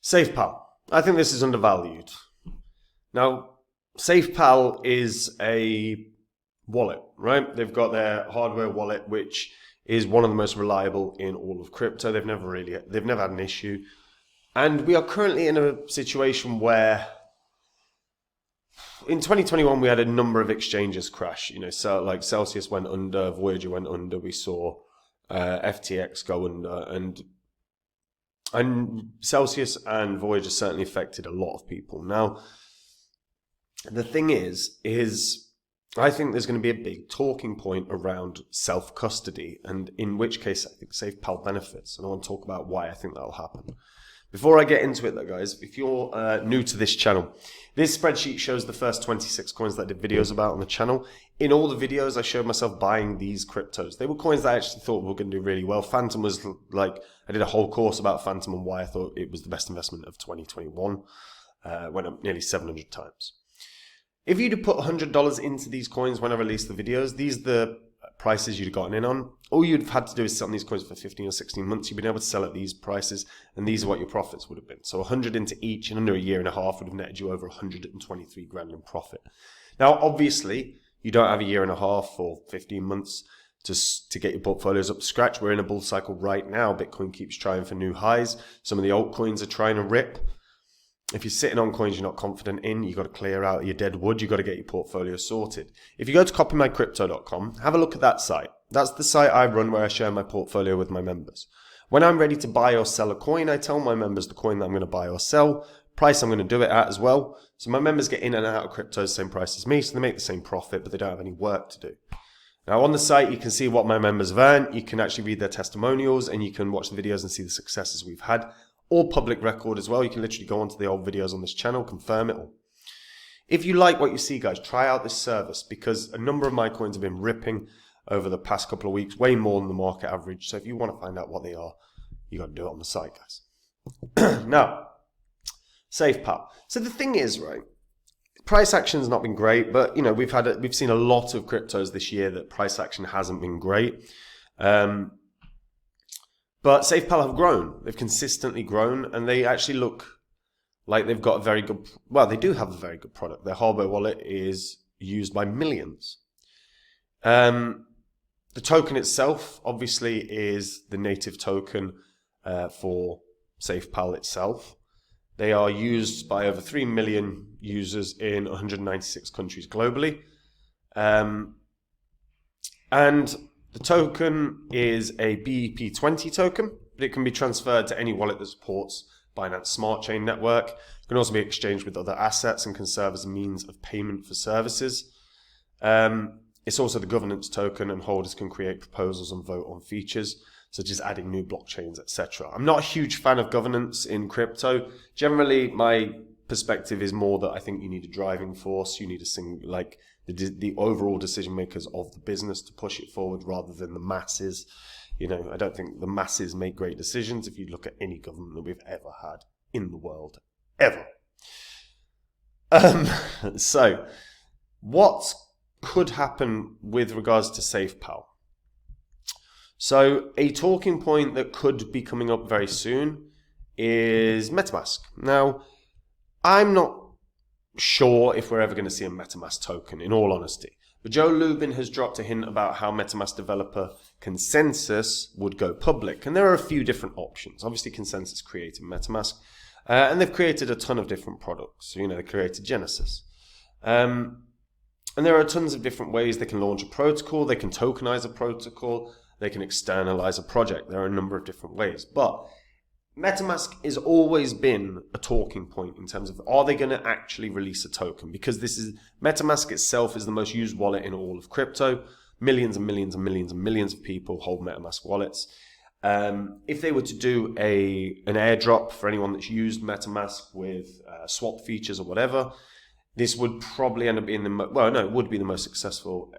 Safepal. I think this is undervalued. Now, Safepal is a wallet, right? They've got their hardware wallet, which is one of the most reliable in all of crypto. They've never had an issue. And we are currently in a situation where in 2021, we had a number of exchanges crash. So like Celsius went under, Voyager went under. We saw FTX go under, and Celsius and Voyager certainly affected a lot of people. Now, the thing is I think there's going to be a big talking point around self-custody, and in which case I think Safepal benefits, and I want to talk about why I think that'll happen. Before I get into it though, guys, if you're new to this channel, this spreadsheet shows the first 26 coins that I did videos about on the channel. In all the videos, I showed myself buying these cryptos. They were coins that I actually thought were going to do really well. Phantom was like, I did a whole course about Phantom and why I thought it was the best investment of 2021. Went up nearly 700 times. If you'd have put $100 into these coins when I released the videos, these are the prices you'd have gotten in on. All you'd have had to do is sit on these coins for 15 or 16 months. You've been able to sell at these prices, and these are what your profits would have been. So 100 into each in under a year and a half would have netted you over 123 grand in profit. Now, obviously, you don't have a year and a half or 15 months to get your portfolios up to scratch. We're in a bull cycle right now. Bitcoin keeps trying for new highs. Some of the altcoins are trying to rip. If you're sitting on coins you're not confident in, you've got to clear out your dead wood. You've got to get your portfolio sorted. If you go to copymycrypto.com, have a look at that site. That's the site I run where I share my portfolio with my members. When I'm ready to buy or sell a coin, I tell my members the coin that I'm going to buy or sell, price I'm going to do it at as well. So my members get in and out of crypto the same price as me, so they make the same profit, but they don't have any work to do. Now on the site, you can see what my members have earned. You can actually read their testimonials, and you can watch the videos and see the successes we've had. All public record as well. You can literally go onto the old videos on this channel, confirm it all. If you like what you see, guys, try out this service, because a number of my coins have been ripping over the past couple of weeks, way more than the market average. So if you want to find out what they are, you got to do it on the site, guys. Now, Safepal. So the thing is, right, price action's not been great, but we've seen a lot of cryptos this year that price action hasn't been great. But Safepal have grown. They've consistently grown, and they actually look like they've got a very good, well, they do have a very good product. Their hardware wallet is used by millions. The token itself, obviously, is the native token for Safepal itself. They are used by over 3 million users in 196 countries globally. And the token is a BEP20 token, but it can be transferred to any wallet that supports Binance Smart Chain network. It can also be exchanged with other assets and can serve as a means of payment for services. It's also the governance token, and holders can create proposals and vote on features, such as adding new blockchains, etc. I'm not a huge fan of governance in crypto. Generally, my perspective is more that I think you need a driving force. You need the overall decision makers of the business to push it forward rather than the masses. I don't think the masses make great decisions if you look at any government that we've ever had in the world, ever. So what could happen with regards to Safepal? So a talking point that could be coming up very soon is MetaMask. Now, I'm not sure if we're ever going to see a MetaMask token, in all honesty. But Joe Lubin has dropped a hint about how MetaMask developer Consensus would go public. And there are a few different options. Obviously, Consensus created MetaMask. And they've created a ton of different products. So, they created Genesis. And there are tons of different ways they can launch a protocol. They can tokenize a protocol. They can externalize a project. There are a number of different ways. But MetaMask has always been a talking point in terms of, are they going to actually release a token? Because MetaMask itself is the most used wallet in all of crypto. Millions and millions and millions and millions of people hold MetaMask wallets. If they were to do an airdrop for anyone that's used MetaMask with swap features or whatever, this would probably end up being it would be the most successful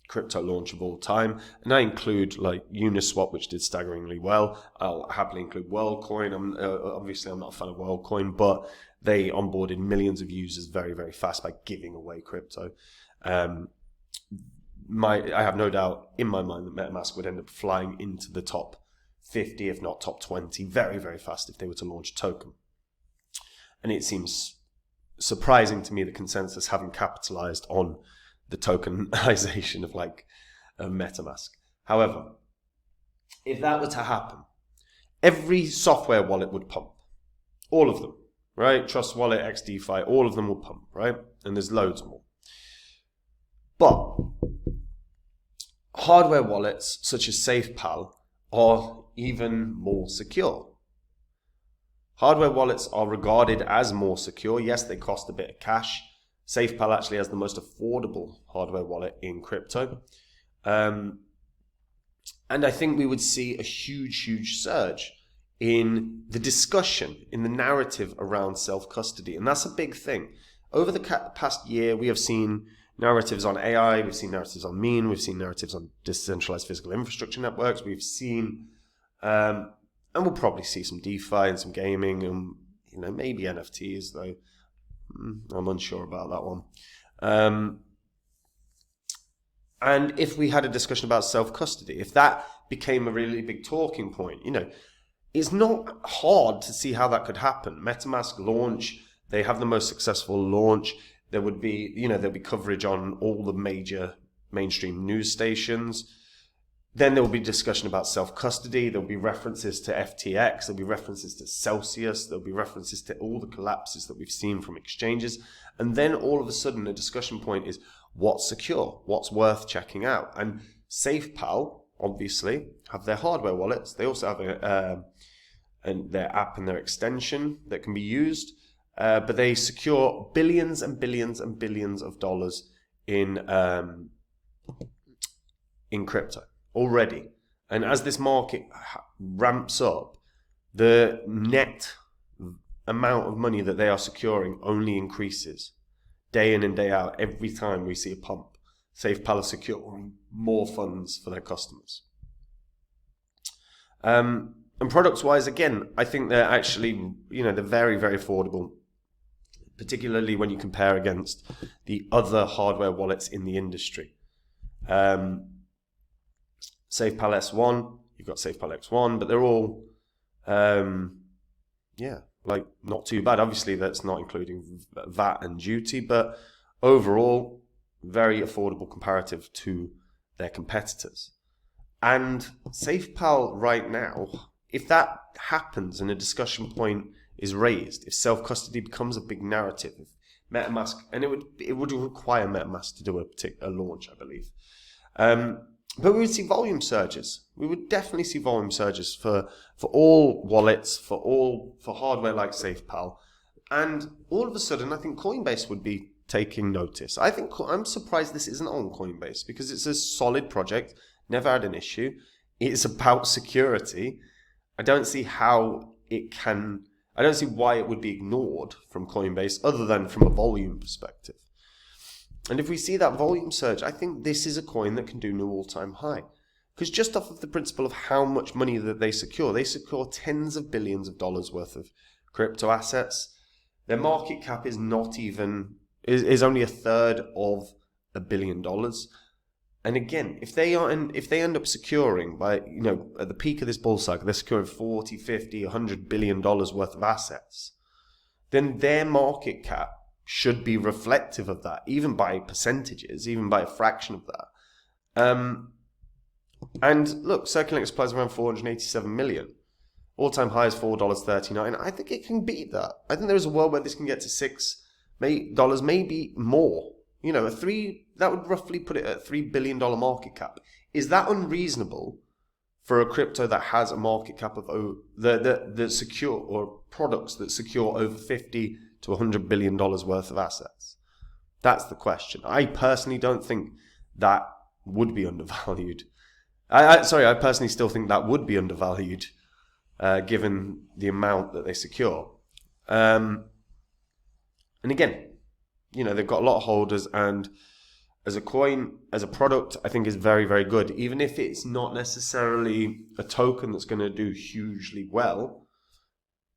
crypto launch of all time. And I include like Uniswap, which did staggeringly well. I'll happily include WorldCoin. Obviously I'm not a fan of WorldCoin, but they onboarded millions of users very, very fast by giving away crypto. I have no doubt in my mind that MetaMask would end up flying into the top 50, if not top 20, very, very fast if they were to launch a token. And it seems surprising to me the consensus haven't capitalized on the tokenization of like MetaMask. However, if that were to happen, every software wallet would pump. All of them, right? Trust Wallet, XDeFi, all of them will pump, right? And there's loads more. But hardware wallets such as Safepal are even more secure. Hardware wallets are regarded as more secure. Yes, they cost a bit of cash. Safepal actually has the most affordable hardware wallet in crypto. And I think we would see a huge surge in the discussion, in the narrative around self-custody. And that's a big thing. Over the past year, we have seen narratives on AI, we've seen narratives on meme, we've seen narratives on decentralized physical infrastructure networks, we've seen, and we'll probably see some DeFi and some gaming and, maybe NFTs, though I'm unsure about that one. And if we had a discussion about self-custody, if that became a really big talking point, it's not hard to see how that could happen. MetaMask launch, they have the most successful launch. There would be, there'll be coverage on all the major mainstream news stations. Then there will be discussion about self-custody. There'll be references to FTX. There'll be references to Celsius. There'll be references to all the collapses that we've seen from exchanges. And then all of a sudden, a discussion point is what's secure? What's worth checking out? And Safepal, obviously, have their hardware wallets. They also have their app and their extension that can be used. But they secure billions and billions and billions of dollars in crypto already. And as this market ramps up, the net amount of money that they are securing only increases day in and day out. Every time we see a pump, Safepal is securing more funds for their customers. And products-wise, again, I think they're actually, they're very, very affordable, particularly when you compare against the other hardware wallets in the industry. Safepal S1, you've got Safepal X1, but they're all, not too bad. Obviously, that's not including VAT and duty, but overall, very affordable comparative to their competitors. And Safepal right now, if that happens and a discussion point is raised, if self-custody becomes a big narrative, if MetaMask, and it would require MetaMask to do a particular launch, I believe. But we would see volume surges. We would definitely see volume surges for all wallets, for hardware like Safepal. And all of a sudden, I think Coinbase would be taking notice. I'm surprised this isn't on Coinbase because it's a solid project, never had an issue. It's about security. I don't see why it would be ignored from Coinbase other than from a volume perspective. And if we see that volume surge, I think this is a coin that can do new all-time high. Because just off of the principle of how much money that they secure tens of billions of dollars worth of crypto assets. Their market cap is is only a third of $1 billion. And again, if they end up securing by, at the peak of this bull cycle, they're securing 40, 50, $100 billion worth of assets, then their market cap should be reflective of that, even by percentages, even by a fraction of that. And look, circulating supply is around 487 million. All-time high is $4.39. I think it can beat that. I think there is a world where this can get to $6, maybe more. That would roughly put it at a $3 billion market cap. Is that unreasonable for a crypto that has a market cap of that secure, or products that secure over $50 to $100 billion worth of assets? That's the question. I personally don't think that would be undervalued. I personally still think that would be undervalued, given the amount that they secure. And again, they've got a lot of holders, and as a coin, as a product, I think is very, very good. Even if it's not necessarily a token that's going to do hugely well,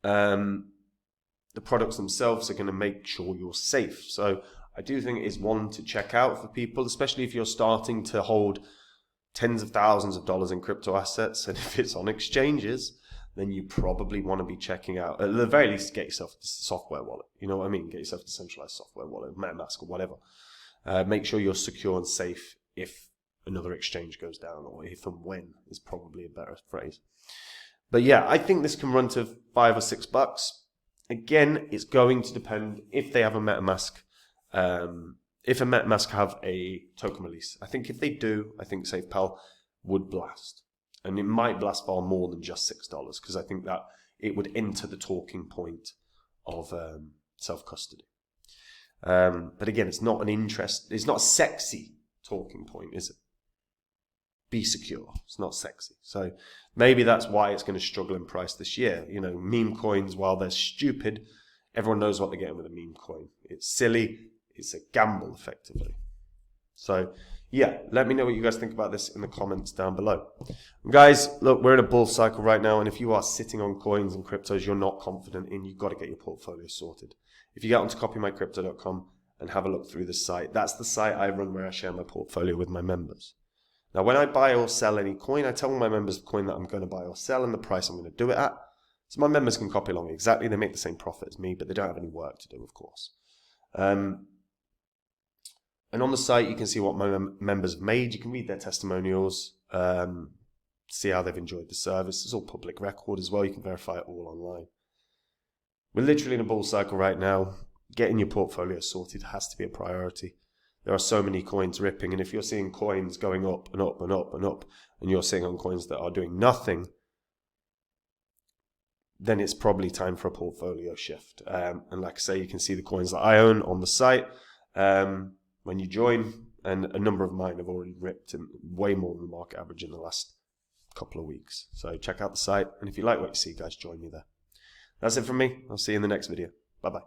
the products themselves are going to make sure you're safe. So I do think it is one to check out for people, especially if you're starting to hold tens of thousands of dollars in crypto assets, and if it's on exchanges, then you probably want to be checking out, at the very least, get yourself a software wallet. You know what I mean? Get yourself a decentralized software wallet, MetaMask or whatever. Make sure you're secure and safe if another exchange goes down, or if and when is probably a better phrase. But yeah, I think this can run to $5 or $6. Again, it's going to depend if they have a MetaMask. If a MetaMask have a token release. I think if they do, I think Safepal would blast. And it might blast far more than just $6, because I think that it would enter the talking point of self-custody. But again, it's not a sexy talking point, is it? Be secure. It's not sexy. So maybe that's why it's going to struggle in price this year. You know, meme coins, while they're stupid, everyone knows what they're getting with a meme coin. It's silly. It's a gamble, effectively. So, yeah, let me know what you guys think about this in the comments down below. Guys, look, we're in a bull cycle right now, and if you are sitting on coins and cryptos you're not confident in, you've got to get your portfolio sorted. If you get onto copymycrypto.com and have a look through the site, that's the site I run where I share my portfolio with my members. Now, when I buy or sell any coin, I tell my members the coin that I'm going to buy or sell and the price I'm going to do it at. So my members can copy along exactly. They make the same profit as me, but they don't have any work to do, of course. And on the site, you can see what my members have made. You can read their testimonials, see how they've enjoyed the service. It's all public record as well. You can verify it all online. We're literally in a bull cycle right now. Getting your portfolio sorted has to be a priority. There are so many coins ripping, and if you're seeing coins going up and up and up and up, and you're seeing on coins that are doing nothing, then it's probably time for a portfolio shift. And like I say, you can see the coins that I own on the site when you join, and a number of mine have already ripped in way more than the market average in the last couple of weeks. So check out the site, and if you like what you see, guys, join me there. That's it from me. I'll see you in the next video. Bye-bye.